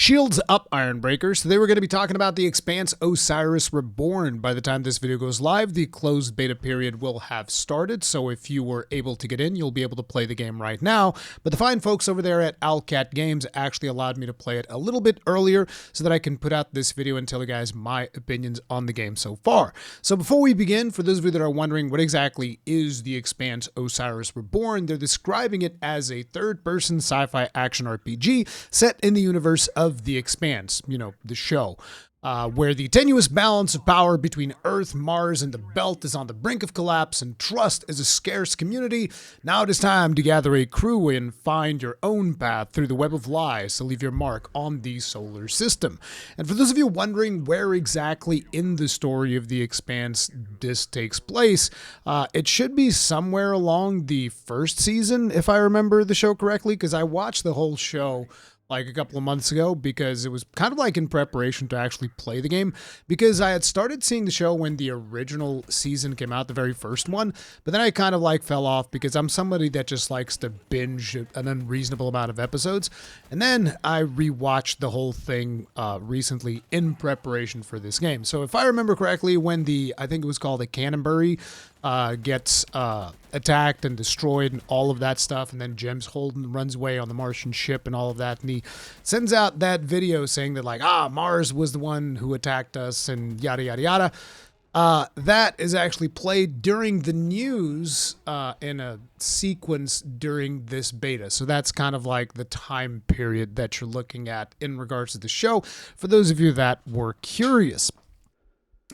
Shields up, Iron Breakers. Today we're going to be talking about the Expanse Osiris Reborn. By the time this video goes live, the closed beta period will have started, so if you were able to get in, you'll be able to play the game right now. But the fine folks over there at Owlcat Games actually allowed me to play it a little bit earlier so that I can put out this video and tell you guys my opinions on the game so far. So before we begin, for those of you that are wondering what exactly is the Expanse Osiris Reborn, they're describing it as a third-person sci-fi action RPG set in the universe of The Expanse, you know, the show, where the tenuous balance of power between Earth, Mars, and the Belt is on the brink of collapse, and trust is a scarce community. Now it is time to gather a crew and find your own path through the web of lies to leave your mark on the solar system. And for those of you wondering where exactly in the story of The Expanse this takes place, it should be somewhere along the first season, if I remember the show correctly, because I watched the whole show like a couple of months ago because it was kind of like in preparation to actually play the game, because I had started seeing the show when the original season came out, the very first one, but then I kind of like fell off because I'm somebody that just likes to binge an unreasonable amount of episodes. And then I rewatched the whole thing recently in preparation for this game. So if I remember correctly, when I think it was called a Canterbury gets attacked and destroyed and all of that stuff, and then James Holden runs away on the Martian ship and all of that, and he sends out that video saying that like, Mars was the one who attacked us and yada yada yada. That is actually played during the news in a sequence during this beta. So that's kind of like the time period that you're looking at in regards to the show, for those of you that were curious.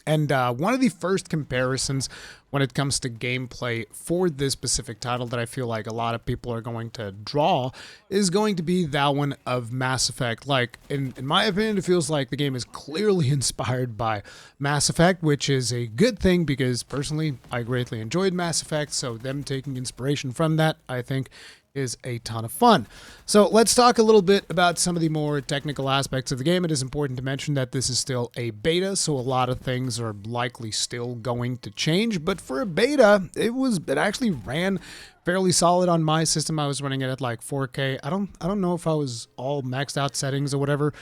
And one of the first comparisons when it comes to gameplay for this specific title that I feel like a lot of people are going to draw is going to be that one of Mass Effect. Like, in my opinion, it feels like the game is clearly inspired by Mass Effect, which is a good thing because personally, I greatly enjoyed Mass Effect, so them taking inspiration from that, I think, is a ton of fun. So let's talk a little bit about some of the more technical aspects of the game. It is important to mention that this is still a beta, so a lot of things are likely still going to change, but for a beta, it actually ran fairly solid on my system. I was running it at like 4K. I don't know if I was all maxed out settings or whatever,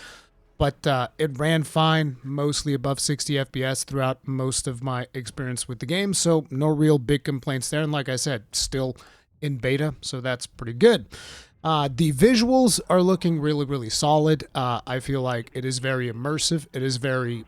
but it ran fine, mostly above 60 FPS throughout most of my experience with the game, so no real big complaints there. And like I said, still in beta, so that's pretty good. The visuals are looking really, really solid. I feel like it is very immersive. It is very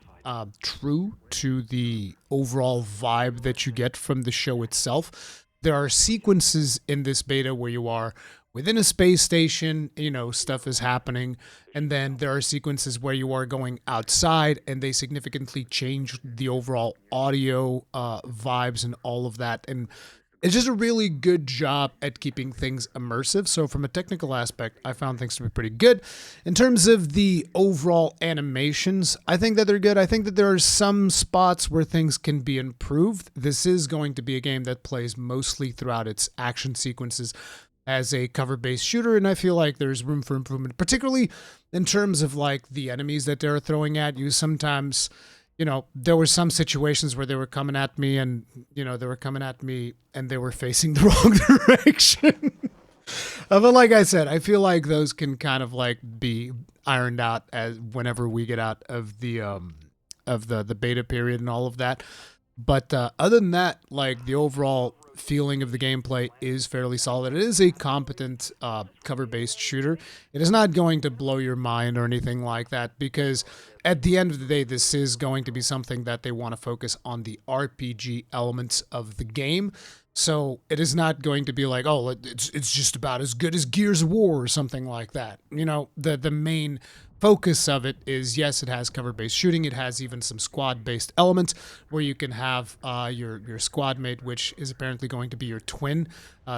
true to the overall vibe that you get from the show itself. There are sequences in this beta where you are within a space station, you know, stuff is happening, and then there are sequences where you are going outside, and they significantly change the overall audio vibes and all of that, and it's just a really good job at keeping things immersive. So from a technical aspect, I found things to be pretty good. In terms of the overall animations, I think that they're good. I think that there are some spots where things can be improved. This is going to be a game that plays mostly throughout its action sequences as a cover-based shooter, and I feel like there's room for improvement, particularly in terms of like the enemies that they're throwing at you. Sometimes, you know, there were some situations where they were coming at me and, you know, they were facing the wrong direction. But like I said, I feel like those can kind of like be ironed out as whenever we get out of the beta period and all of that. But other than that, like the overall feeling of the gameplay is fairly solid. It is a competent cover-based shooter. It is not going to blow your mind or anything like that, because at the end of the day, this is going to be something that they want to focus on the RPG elements of the game. So it is not going to be like, oh, it's just about as good as Gears of War or something like that. You know, the main focus of it is, yes, it has cover-based shooting. It has even some squad-based elements where you can have your squad mate, which is apparently going to be your twin,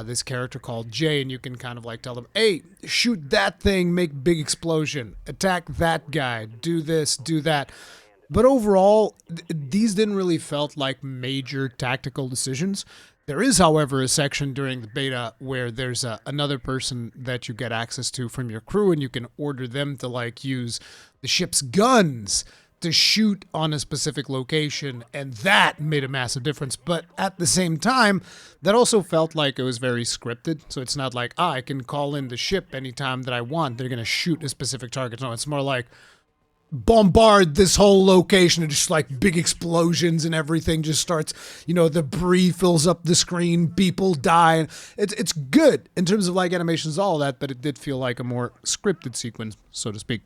this character called Jay, and you can kind of like tell them, hey, shoot that thing, make big explosion, attack that guy, do this, do that. But overall, these didn't really felt like major tactical decisions. There is, however, a section during the beta where there's another person that you get access to from your crew, and you can order them to like use the ship's guns to shoot on a specific location, and that made a massive difference. But at the same time, that also felt like it was very scripted. So it's not like, I can call in the ship anytime that I want. They're going to shoot a specific target. No, it's more like, bombard this whole location, and just like big explosions and everything just starts, debris fills up the screen, people die. And it's good in terms of like animations, all that, but it did feel like a more scripted sequence, so to speak.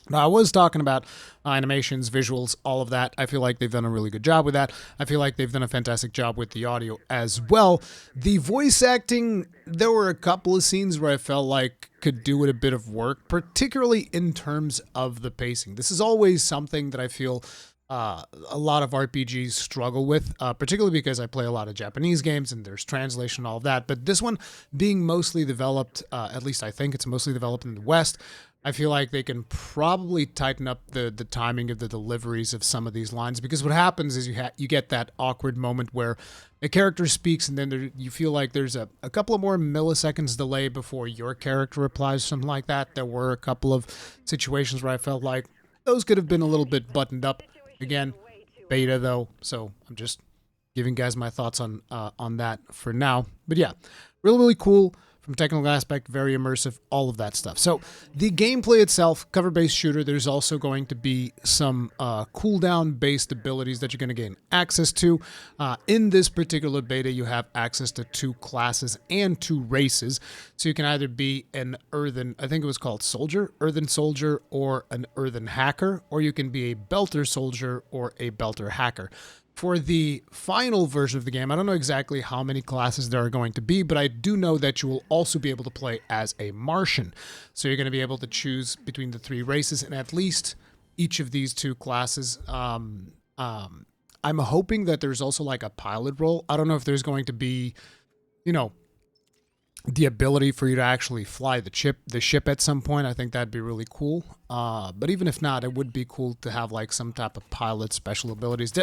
Now, I was talking about animations, visuals, all of that. I feel like they've done a really good job with that. I feel like they've done a fantastic job with the audio as well. The voice acting, there were a couple of scenes where I felt like could do with a bit of work, particularly in terms of the pacing. This is always something that I feel a lot of RPGs struggle with, particularly because I play a lot of Japanese games and there's translation and all of that. But this one being mostly developed, at least I think it's mostly developed in the West, I feel like they can probably tighten up the timing of the deliveries of some of these lines, because what happens is you get that awkward moment where a character speaks and then you feel like there's a couple of more milliseconds delay before your character replies, something like that. There were a couple of situations where I felt like those could have been a little bit buttoned up. Again, beta though, so I'm just giving guys my thoughts on that for now. But yeah, really, really cool. From a technical aspect, very immersive, all of that stuff. So the gameplay itself, cover-based shooter, there's also going to be some cooldown-based abilities that you're going to gain access to. In this particular beta, you have access to 2 classes and 2 races. So you can either be an earthen, I think it was called soldier, earthen soldier, or an earthen hacker, or you can be a belter soldier or a belter hacker. For the final version of the game, I don't know exactly how many classes there are going to be, but I do know that you will also be able to play as a Martian. So you're going to be able to choose between the 3 races, and at least each of these 2 classes. I'm hoping that there's also like a pilot role. I don't know if there's going to be, the ability for you to actually fly the ship at some point. I think that'd be really cool. But even if not, it would be cool to have like some type of pilot special abilities.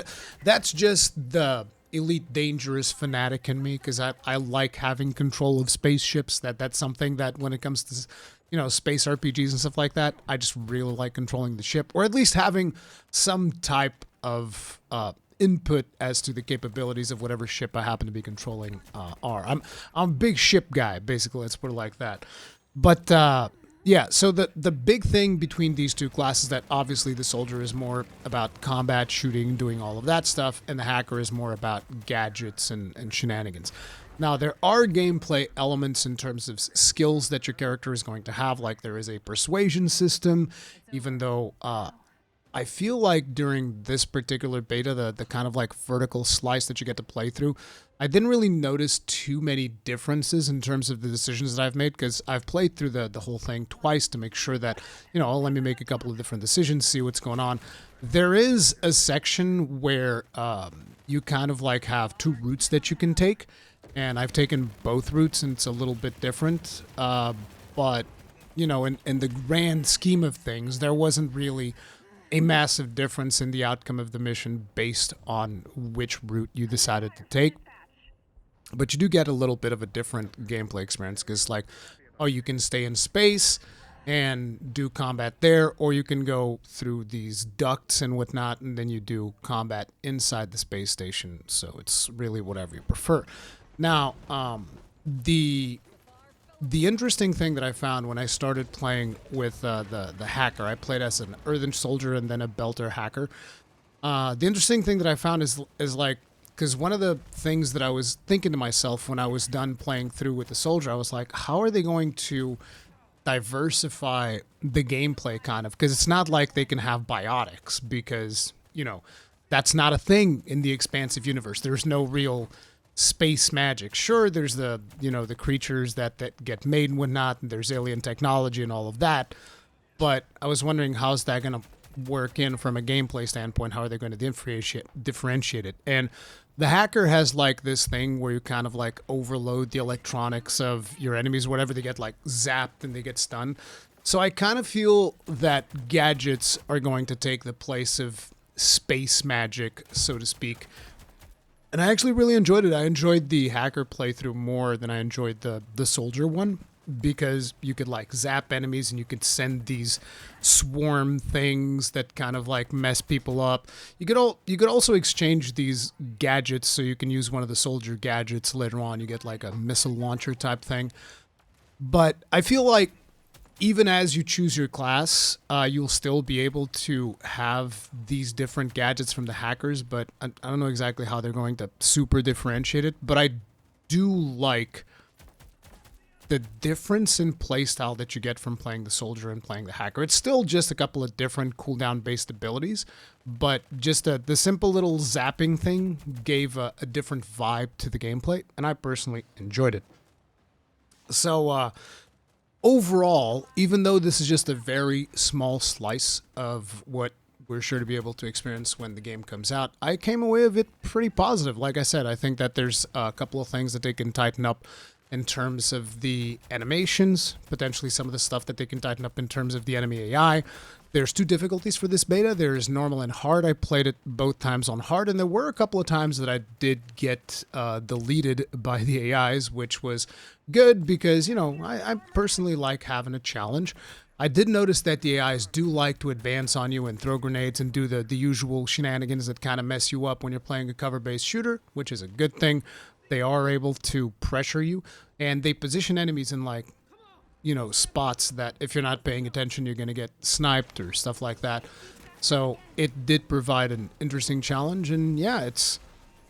That's just the elite dangerous fanatic in me, because I like having control of spaceships. That's something that when it comes to space RPGs and stuff like that, I just really like controlling the ship, or at least having some type of input as to the capabilities of whatever ship I happen to be controlling are. I'm a big ship guy, basically. Let's put it like that. But yeah, so the big thing between these 2 classes, that obviously the soldier is more about combat, shooting, doing all of that stuff, and the hacker is more about gadgets and shenanigans. Now, there are gameplay elements in terms of skills that your character is going to have, like there is a persuasion system, even though I feel like during this particular beta, the kind of like vertical slice that you get to play through, I didn't really notice too many differences in terms of the decisions that I've made, because I've played through the whole thing twice to make sure that, let me make a couple of different decisions, see what's going on. There is a section where you kind of like have 2 routes that you can take, and I've taken both routes and it's a little bit different. But, in the grand scheme of things, there wasn't really a massive difference in the outcome of the mission based on which route you decided to take. But you do get a little bit of a different gameplay experience, because you can stay in space and do combat there, or you can go through these ducts and whatnot, and then you do combat inside the space station. So it's really whatever you prefer. Now, the interesting thing that I found when I started playing with the hacker, I played as an earthen soldier and then a belter hacker. The interesting thing that I found is like, because one of the things that I was thinking to myself when I was done playing through with the soldier, I was like, how are they going to diversify the gameplay kind of? Because it's not like they can have biotics, because, that's not a thing in the expansive universe. There's no real space magic. Sure, there's the creatures that get made and whatnot, and there's alien technology and all of that, but I was wondering, how's that going to work in from a gameplay standpoint? How are they going to differentiate it? And the hacker has like this thing where you kind of like overload the electronics of your enemies, whatever, they get like zapped and they get stunned. So I kind of feel that gadgets are going to take the place of space magic, so to speak. And I actually really enjoyed it. I enjoyed the hacker playthrough more than I enjoyed the soldier one. because you could like zap enemies and you could send these swarm things that kind of like mess people up. You could also exchange these gadgets, so you can use one of the soldier gadgets later on. You get like a missile launcher type thing. But I feel like even as you choose your class, you'll still be able to have these different gadgets from the hackers, but I don't know exactly how they're going to super differentiate it. But I do like the difference in playstyle that you get from playing the soldier and playing the hacker. It's still just a couple of different cooldown-based abilities, but just the simple little zapping thing gave a different vibe to the gameplay, and I personally enjoyed it. So, overall, even though this is just a very small slice of what we're sure to be able to experience when the game comes out, I came away with it pretty positive. Like I said, I think that there's a couple of things that they can tighten up in terms of the animations, potentially some of the stuff that they can tighten up in terms of the enemy AI. There's two difficulties for this beta. There's normal and hard. I played it both times on hard, and there were a couple of times that I did get deleted by the AIs, which was good because, you know, I personally like having a challenge. I did notice that the AIs do like to advance on you and throw grenades and do the usual shenanigans that kind of mess you up when you're playing a cover-based shooter, which is a good thing. They are able to pressure you, and they position enemies in, like, you know, spots that if you're not paying attention, you're going to get sniped or stuff like that. So it did provide an interesting challenge, and yeah, it's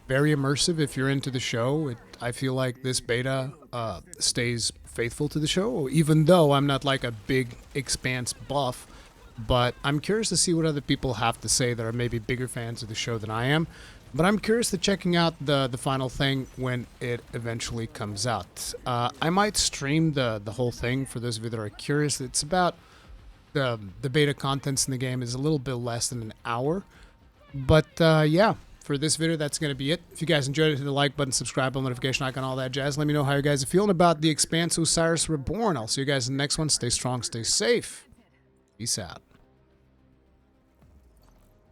very immersive if you're into the show. I feel like this beta stays faithful to the show, even though I'm not like a big Expanse buff, but I'm curious to see what other people have to say that are maybe bigger fans of the show than I am. But I'm curious to checking out the final thing when it eventually comes out. I might stream the whole thing for those of you that are curious. It's about the beta contents in the game is a little bit less than an hour. But yeah, for this video, that's going to be it. If you guys enjoyed it, hit the like button, subscribe, bell notification icon, all that jazz. Let me know how you guys are feeling about the Expanse Osiris Reborn. I'll see you guys in the next one. Stay strong, stay safe. Peace out.